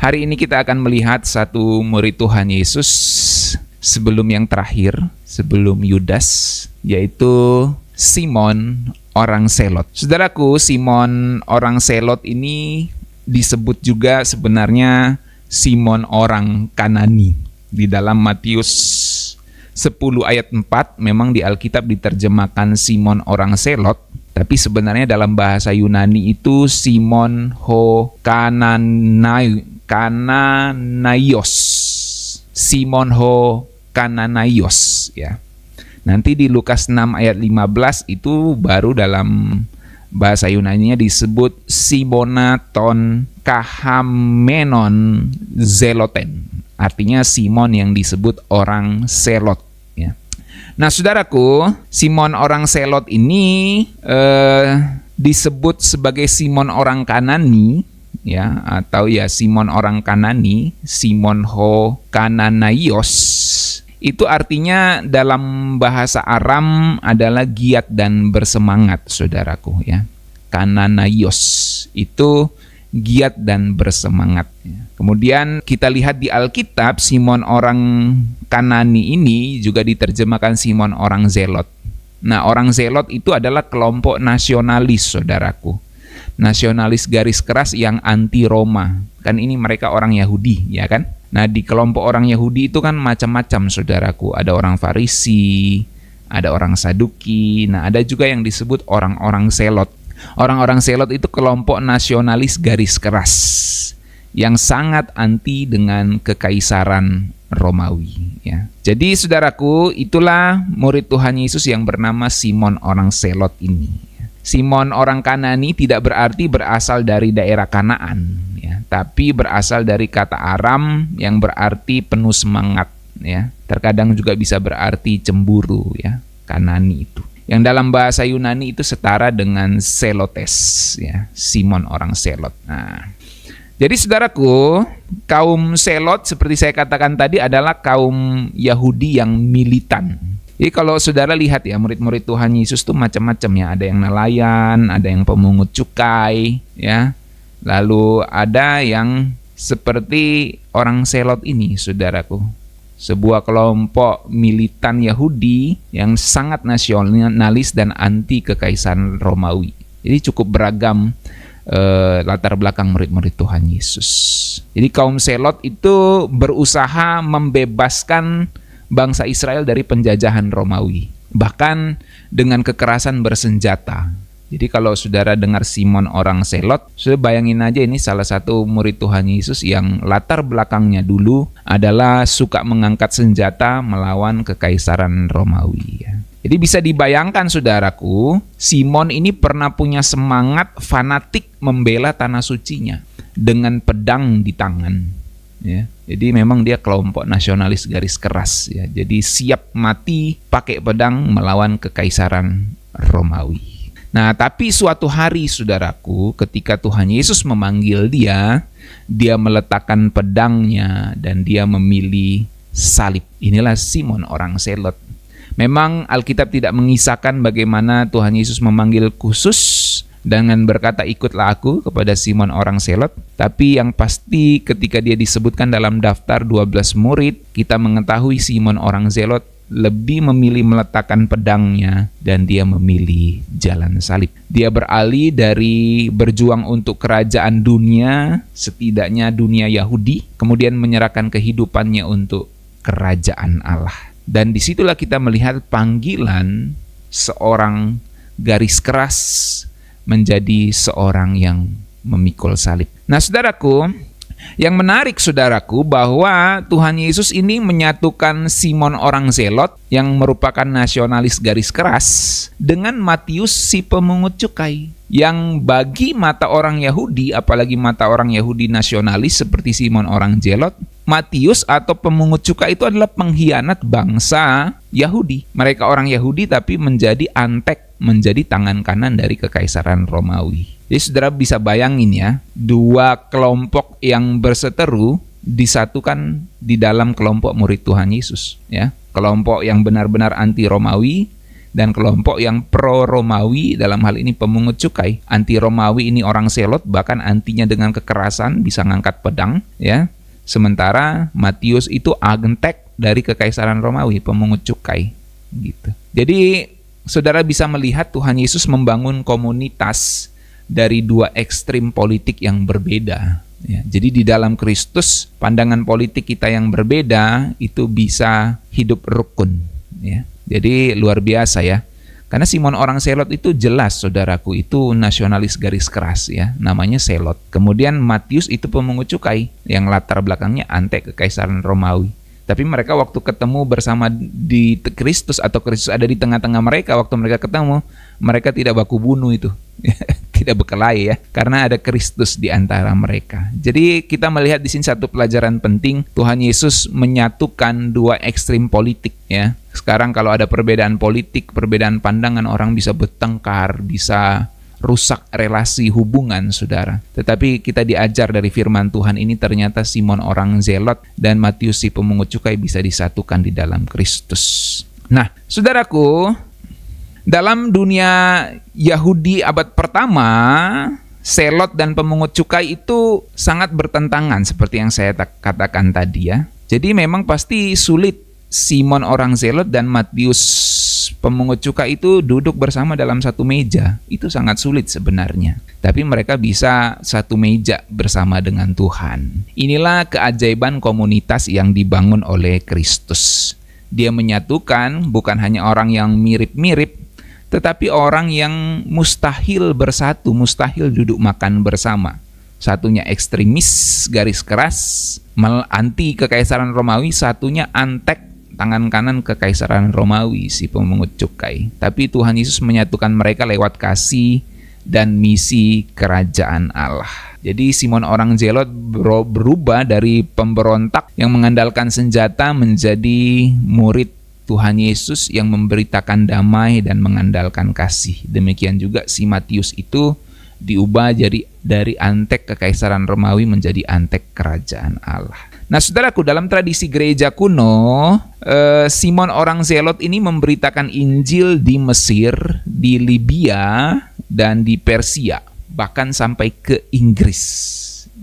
Hari ini kita akan melihat satu murid Tuhan Yesus sebelum yang terakhir, sebelum Yudas, yaitu Simon orang Selot. Saudaraku, Simon orang Selot ini disebut juga sebenarnya Simon orang Kanani. Di dalam Matius 10 ayat 4 memang di Alkitab diterjemahkan Simon orang Selot, tapi sebenarnya dalam bahasa Yunani itu Simon ho Kananaios. Simon ho Kananaios ya. Nanti di Lukas 6 ayat 15 itu baru dalam bahasa Yunaninya disebut Simonaton Kahamenon Zeloten. Artinya Simon yang disebut orang Selot ya. Nah, saudaraku, Simon orang Selot ini disebut sebagai Simon orang Kanani ya, atau ya Simon orang Kanani, Simon ho Kananaios. Itu artinya dalam bahasa Aram adalah giat dan bersemangat, saudaraku ya. Kananaios itu giat dan bersemangat. Kemudian kita lihat di Alkitab, Simon orang Kanani ini juga diterjemahkan Simon orang Zelot. Nah, orang Zelot itu adalah kelompok nasionalis, saudaraku. Nasionalis garis keras yang anti Roma. Kan ini mereka orang Yahudi, ya kan? Nah, di kelompok orang Yahudi itu kan macam-macam, saudaraku. Ada orang Farisi, ada orang Saduki, nah ada juga yang disebut orang-orang Selot. Orang-orang Selot itu kelompok nasionalis garis keras yang sangat anti dengan kekaisaran Romawi ya. Jadi saudaraku, itulah murid Tuhan Yesus yang bernama Simon orang Selot ini. Simon orang Kanani tidak berarti berasal dari daerah Kanaan ya, tapi berasal dari kata Aram yang berarti penuh semangat ya. Terkadang juga bisa berarti cemburu ya, Kanani itu. Yang dalam bahasa Yunani itu setara dengan Selotes ya, Simon orang Selot. Nah, jadi saudaraku, kaum Selot seperti saya katakan tadi adalah kaum Yahudi yang militan. Jadi kalau saudara lihat ya, murid-murid Tuhan Yesus tuh macam-macam ya. Ada yang nelayan, ada yang pemungut cukai ya. Lalu ada yang seperti orang Selot ini, saudaraku. Sebuah kelompok militan Yahudi yang sangat nasionalis dan anti kekaisaran Romawi. Jadi cukup beragam latar belakang murid-murid Tuhan Yesus. Jadi kaum Selot itu berusaha membebaskan bangsa Israel dari penjajahan Romawi, bahkan dengan kekerasan bersenjata. Jadi kalau saudara dengar Simon orang Selot, saudara bayangin aja ini salah satu murid Tuhan Yesus yang latar belakangnya dulu adalah suka mengangkat senjata melawan kekaisaran Romawi ya. Jadi bisa dibayangkan saudaraku, Simon ini pernah punya semangat fanatik membela tanah sucinya dengan pedang di tangan. Ya, jadi memang dia kelompok nasionalis garis keras ya. Jadi siap mati pakai pedang melawan kekaisaran Romawi. Nah, tapi suatu hari saudaraku, ketika Tuhan Yesus memanggil dia meletakkan pedangnya dan dia memilih salib. Inilah Simon orang Selot. Memang Alkitab tidak mengisahkan bagaimana Tuhan Yesus memanggil khusus dengan berkata ikutlah aku kepada Simon orang Selot. Tapi yang pasti ketika dia disebutkan dalam daftar 12 murid, kita mengetahui Simon orang Zelot lebih memilih meletakkan pedangnya dan dia memilih jalan salib. Dia beralih dari berjuang untuk kerajaan dunia, setidaknya dunia Yahudi, kemudian menyerahkan kehidupannya untuk kerajaan Allah. Dan disitulah kita melihat panggilan seorang garis keras menjadi seorang yang memikul salib. Nah, saudaraku, yang menarik saudaraku bahwa Tuhan Yesus ini menyatukan Simon orang Zelot yang merupakan nasionalis garis keras dengan Matius si pemungut cukai yang bagi mata orang Yahudi, apalagi mata orang Yahudi nasionalis seperti Simon orang Zelot, Matius atau pemungut cukai itu adalah pengkhianat bangsa Yahudi. Mereka orang Yahudi tapi menjadi antek, menjadi tangan kanan dari kekaisaran Romawi. Jadi saudara bisa bayangin ya, dua kelompok yang berseteru disatukan di dalam kelompok murid Tuhan Yesus ya. Kelompok yang benar-benar anti Romawi dan kelompok yang pro-Romawi, dalam hal ini pemungut cukai. Anti-Romawi ini orang Selot, bahkan antinya dengan kekerasan, bisa ngangkat pedang, ya. Sementara Matius itu agentek dari kekaisaran Romawi, pemungut cukai, gitu. Jadi saudara bisa melihat Tuhan Yesus membangun komunitas dari dua ekstrim politik yang berbeda. Ya, jadi di dalam Kristus, pandangan politik kita yang berbeda itu bisa hidup rukun. Ya. Jadi luar biasa ya. Karena Simon orang Selot itu jelas, saudaraku, itu nasionalis garis keras ya, namanya Selot. Kemudian Matius itu pemungut cukai yang latar belakangnya antek kekaisaran Romawi. Tapi mereka waktu ketemu bersama di Kristus, atau Kristus ada di tengah-tengah mereka, waktu mereka ketemu, mereka tidak baku bunuh itu. Tidak berkelahi ya, karena ada Kristus di antara mereka. Jadi kita melihat di sini satu pelajaran penting, Tuhan Yesus menyatukan dua ekstrim politik ya. Sekarang kalau ada perbedaan politik, perbedaan pandangan, orang bisa bertengkar, bisa rusak relasi hubungan, saudara. Tetapi kita diajar dari firman Tuhan ini, ternyata Simon orang Zelot dan Matius si pemungut cukai bisa disatukan di dalam Kristus. Nah, saudaraku, dalam dunia Yahudi abad pertama, Selot dan pemungut cukai itu sangat bertentangan seperti yang saya katakan tadi ya. Jadi memang pasti sulit Simon orang Zelot dan Matius pemungut cukai itu duduk bersama dalam satu meja. Itu sangat sulit sebenarnya. Tapi mereka bisa satu meja bersama dengan Tuhan. Inilah keajaiban komunitas yang dibangun oleh Kristus. Dia menyatukan bukan hanya orang yang mirip-mirip, tetapi orang yang mustahil bersatu, mustahil duduk makan bersama. Satunya ekstremis, garis keras, anti kekaisaran Romawi, satunya antek tangan kanan kekaisaran Romawi, si pemungut cukai. Tapi Tuhan Yesus menyatukan mereka lewat kasih dan misi kerajaan Allah. Jadi Simon orang Zelot berubah dari pemberontak yang mengandalkan senjata menjadi murid Tuhan Yesus yang memberitakan damai dan mengandalkan kasih. Demikian juga si Matius itu diubah jadi dari antek kekaisaran Romawi menjadi antek kerajaan Allah. Nah, saudaraku, dalam tradisi gereja kuno, Simon orang Zelot ini memberitakan Injil di Mesir, di Libya, dan di Persia, bahkan sampai ke Inggris.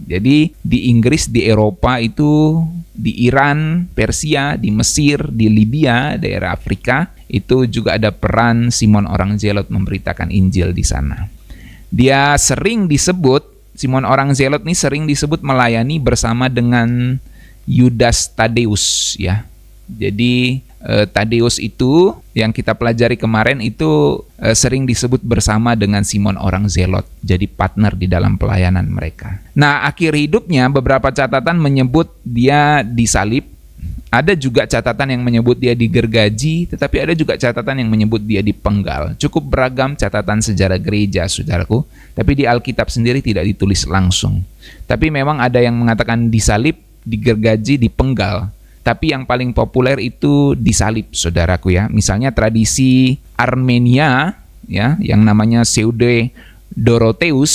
Jadi di Inggris, di Eropa itu, di Iran, Persia, di Mesir, di Libya, daerah Afrika, itu juga ada peran Simon orang Zelot memberitakan Injil di sana. Dia sering disebut, Simon orang Zelot ini sering disebut melayani bersama dengan Yudas Tadeus ya. Jadi Tadeus itu yang kita pelajari kemarin itu sering disebut bersama dengan Simon orang Zelot, jadi partner di dalam pelayanan mereka. Nah, akhir hidupnya beberapa catatan menyebut dia disalib, ada juga catatan yang menyebut dia digergaji, tetapi ada juga catatan yang menyebut dia dipenggal. Cukup beragam catatan sejarah gereja, saudaraku, tapi di Alkitab sendiri tidak ditulis langsung. Tapi memang ada yang mengatakan disalib, digergaji, dipenggal. Tapi yang paling populer itu disalib, saudaraku ya. Misalnya tradisi Armenia ya, yang namanya Pseudo Dorotheus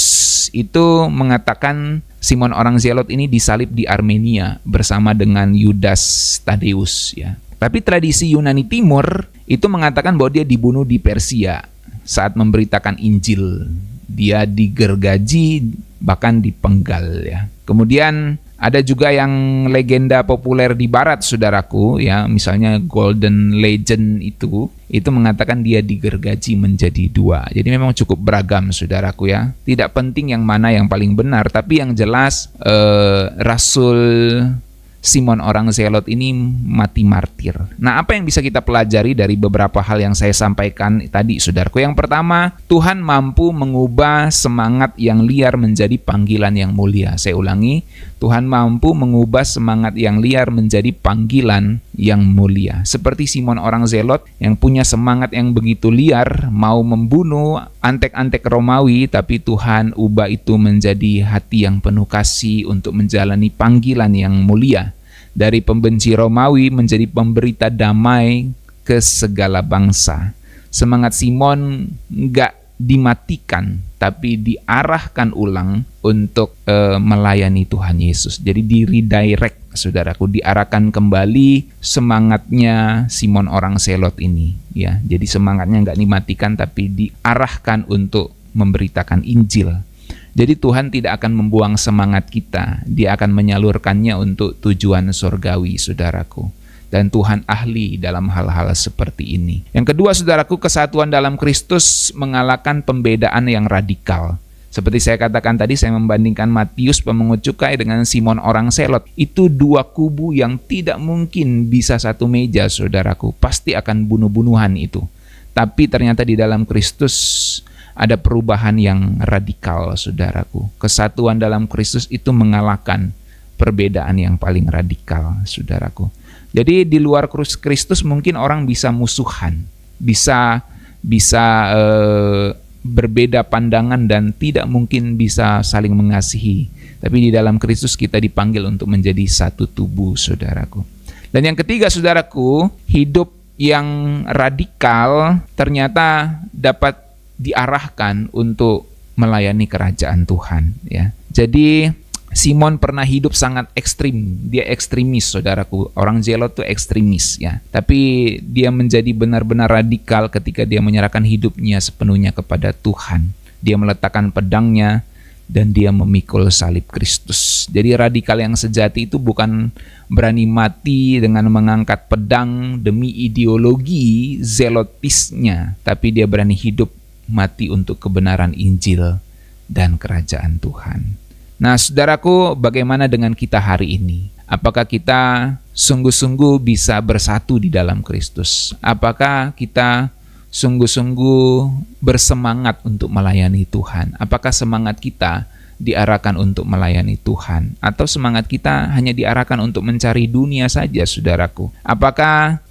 itu mengatakan Simon orang Zelot ini disalib di Armenia bersama dengan Yudas Tadeus ya. Tapi tradisi Yunani Timur itu mengatakan bahwa dia dibunuh di Persia saat memberitakan Injil. Dia digergaji bahkan dipenggal ya. Kemudian ada juga yang legenda populer di barat, saudaraku ya, misalnya Golden Legend itu mengatakan dia digergaji menjadi dua. Jadi memang cukup beragam, saudaraku ya. Tidak penting yang mana yang paling benar, tapi yang jelas Rasul Simon orang Zelot ini mati martir. Nah, apa yang bisa kita pelajari dari beberapa hal yang saya sampaikan tadi, saudaraku? Yang pertama, Tuhan mampu mengubah semangat yang liar menjadi panggilan yang mulia. Saya ulangi, Tuhan mampu mengubah semangat yang liar menjadi panggilan yang mulia. Seperti Simon orang Zelot yang punya semangat yang begitu liar, mau membunuh antek-antek Romawi, tapi Tuhan ubah itu menjadi hati yang penuh kasih untuk menjalani panggilan yang mulia. Dari pembenci Romawi menjadi pemberita damai ke segala bangsa. Semangat Simon nggak dimatikan, tapi diarahkan ulang untuk melayani Tuhan Yesus. Jadi di redirect, saudaraku, diarahkan kembali semangatnya Simon orang Selot ini, ya. Jadi semangatnya nggak dimatikan, tapi diarahkan untuk memberitakan Injil. Jadi Tuhan tidak akan membuang semangat kita, Dia akan menyalurkannya untuk tujuan surgawi, saudaraku. Dan Tuhan ahli dalam hal-hal seperti ini. Yang kedua, saudaraku, kesatuan dalam Kristus mengalahkan pembedaan yang radikal. Seperti saya katakan tadi, saya membandingkan Matius pemungut cukai dengan Simon orang Selot. Itu dua kubu yang tidak mungkin bisa satu meja, saudaraku. Pasti akan bunuh-bunuhan itu. Tapi ternyata di dalam Kristus ada perubahan yang radikal, saudaraku. Kesatuan dalam Kristus itu mengalahkan perbedaan yang paling radikal, saudaraku. Jadi di luar Kristus mungkin orang bisa musuhan, bisa berbeda pandangan dan tidak mungkin bisa saling mengasihi. Tapi di dalam Kristus kita dipanggil untuk menjadi satu tubuh, saudaraku. Dan yang ketiga, saudaraku, hidup yang radikal ternyata dapat diarahkan untuk melayani kerajaan Tuhan, ya. Jadi Simon pernah hidup sangat ekstrim, dia ekstremis, saudaraku. Orang Zelot itu ekstremis, ya. Tapi dia menjadi benar-benar radikal ketika dia menyerahkan hidupnya sepenuhnya kepada Tuhan. Dia meletakkan pedangnya dan dia memikul salib Kristus. Jadi radikal yang sejati itu bukan berani mati dengan mengangkat pedang demi ideologi zelotisnya, tapi dia berani hidup mati untuk kebenaran Injil dan kerajaan Tuhan. Nah, saudaraku, bagaimana dengan kita hari ini? Apakah kita sungguh-sungguh bisa bersatu di dalam Kristus? Apakah kita sungguh-sungguh bersemangat untuk melayani Tuhan? Apakah semangat kita diarahkan untuk melayani Tuhan? Atau semangat kita hanya diarahkan untuk mencari dunia saja, saudaraku? Apakah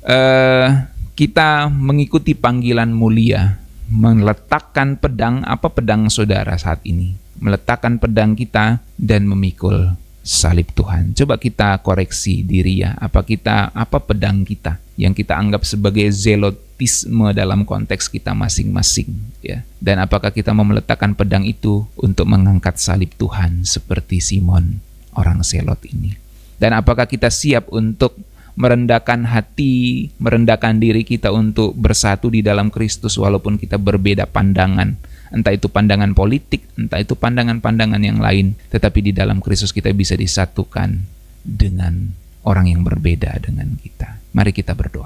kita mengikuti panggilan mulia, meletakkan pedang, apa pedang saudara saat ini? Meletakkan pedang kita dan memikul salib Tuhan. Coba kita koreksi diri, ya. Apa pedang kita yang kita anggap sebagai zelotisme dalam konteks kita masing-masing, ya. Dan apakah kita mau meletakkan pedang itu untuk mengangkat salib Tuhan seperti Simon orang Selot ini? Dan apakah kita siap untuk merendahkan hati, merendahkan diri kita untuk bersatu di dalam Kristus walaupun kita berbeda pandangan, entah itu pandangan politik, entah itu pandangan-pandangan yang lain, tetapi di dalam Kristus kita bisa disatukan dengan orang yang berbeda dengan kita. Mari kita berdoa.